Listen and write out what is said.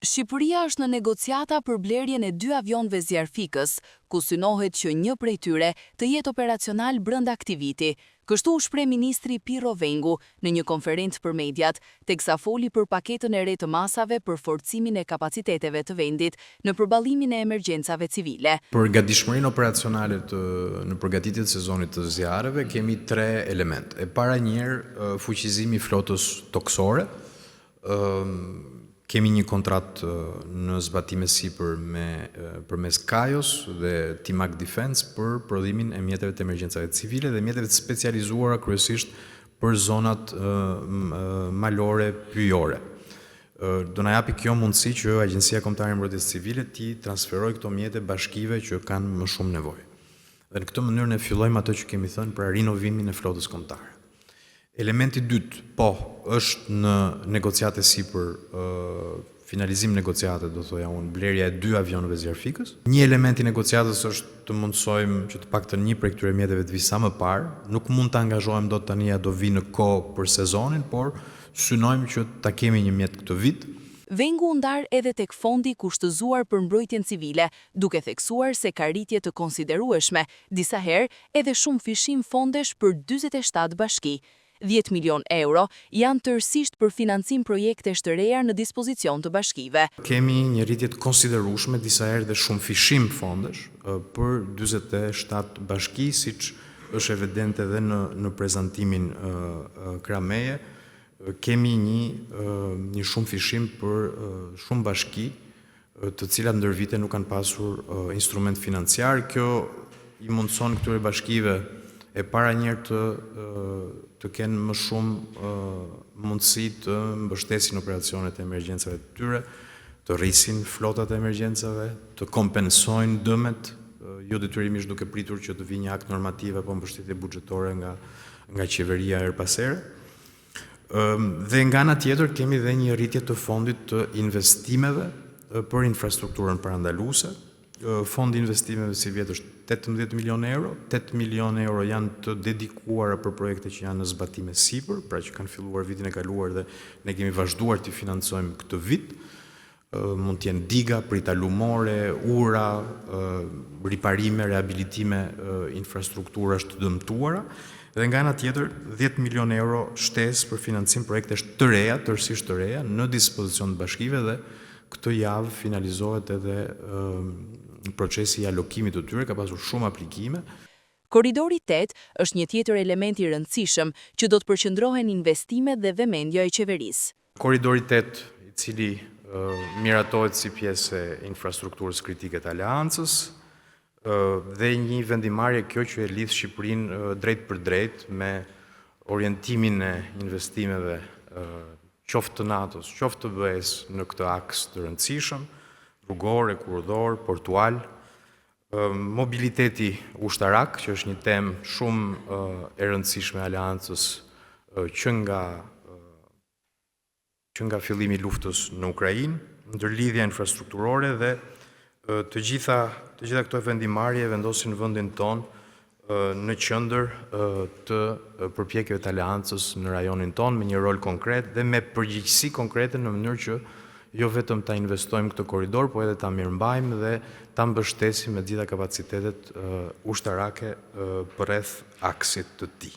Shqipëria është në negociata për blerjen e 2 avionëve zjarfikës, ku synohet që një prej tyre të jetë operacional brenda këtij viti. Kështu u shpreh ministri Pirro Vengu në një konferencë për mediat, teksa foli për paketën e re të masave për forcimin e kapaciteteve të vendit në përballimin e emergjencave civile. Për gatishmërinë operacionale në përgatitjen e sezonit të zjarreve kemi 3 elemente. E para njëherë fuqizimi i flotës toksore. Kemi një kontratë në zbatime sipër përmes Kajos dhe Timak Defense për prodhimin e mjeteve të emergjencave civile dhe mjeteve të specializuara kryesisht për zonat malore pyjore. Do na japi kjo mundësi që Agjencia Kombëtare e Mbrojtjes Civile t'i transferojë këto mjete bashkive që kanë më shumë nevojë. Dhe në këtë mënyrë ne fillojmë ato që kemi thënë për rinovimin e flotës kombëtare. Elementi dytë, është në negociate sipër finalizim negociate, do thoja unë, blerja e 2 avionëve zjarfikës. Një element i negociatës është të mundsojmë që të paktën një prej këtyre mjeteve të vi sa më parë. Nuk mund të angazhohem dot tani do vi në kohë për sezonin, por synojmë që ta kemi një mjet këtë vit. Vengu u ndar edhe tek fondi kushtëzuar për mbrojtjen civile, duke theksuar se ka rritje të konsiderueshme, disa herë edhe shumë fishim fondesh për 47 bashki. 10 milion euro janë tërësisht për financim projektesh të reja në dispozicion të bashkive. Kemi një rritje të konsiderueshme, disa herë dhe shumë fishim fondesh për 47 bashki, siç është evidente edhe në prezantimin krameje. Kemi një shumë fishim për shumë bashki, të cilat ndër vite nuk kanë pasur instrument financiar. Kjo i mundson këtyre bashkive e para njëherë të kenë më shumë mundësi të mbështesin operacionet e emergjencave të tyre, të rrisin flotat e emergjencave, të kompensojnë dëmet, jo detyrimisht duke pritur që të vijë një akt normativ apo mbështetje buxhetore nga qeveria her pas here. Dhe nga ana tjetër kemi dhe një rritje të fondit të investimeve për infrastrukturën parandaluese. Fondi investimeve si vjet është 18 milion euro. 8 milion euro janë të dedikuara për projekte që janë në zbatime sipër, pra që kanë filluar vitin e kaluar dhe ne kemi vazhduar t'i financojmë këtë vit. Mund të jenë diga, prita lumore, ura, riparime, rehabilitime infrastrukturash të dëmtuara. Dhe nga ana tjetër 10 milion euro shtesë për financim projektesh të reja, tërësisht të reja, në dispozicion të bashkive dhe këtë javë finalizohet edhe procesi i alokimit të tyre, ka pasur shumë aplikime. Korridori 8 është një tjetër element i rëndësishëm që do të përqendrohen investimet dhe vëmendja e qeverisë. Korridori 8, i cili miratohet si pjesë e infrastrukturës kritike të aleancës, dhe një vendimarrje kjo që e lidh Shqipërinë drejt për drejt me orientimin e investimeve qoftë të NATO-s, qoftë të BE-s në këtë aks të rëndësishëm, rrugor, kuroror, portual, mobiliteti ushtarak, që është një temë shumë e rëndësishme e aleancës që nga fillimi i luftës në Ukrainë, ndërlidhja infrastrukturore dhe të gjitha këto vendimarrje vendosin vendin tonë në qendër të përpjekjeve të aleancës në rajonin tonë me një rol konkret dhe me përgjegjësi konkrete në mënyrë që jo vetëm ta investojmë këtë korridor, po edhe ta mirëmbajmë dhe ta mbështesim me gjitha kapacitetet ushtarake përreth aksit të tij.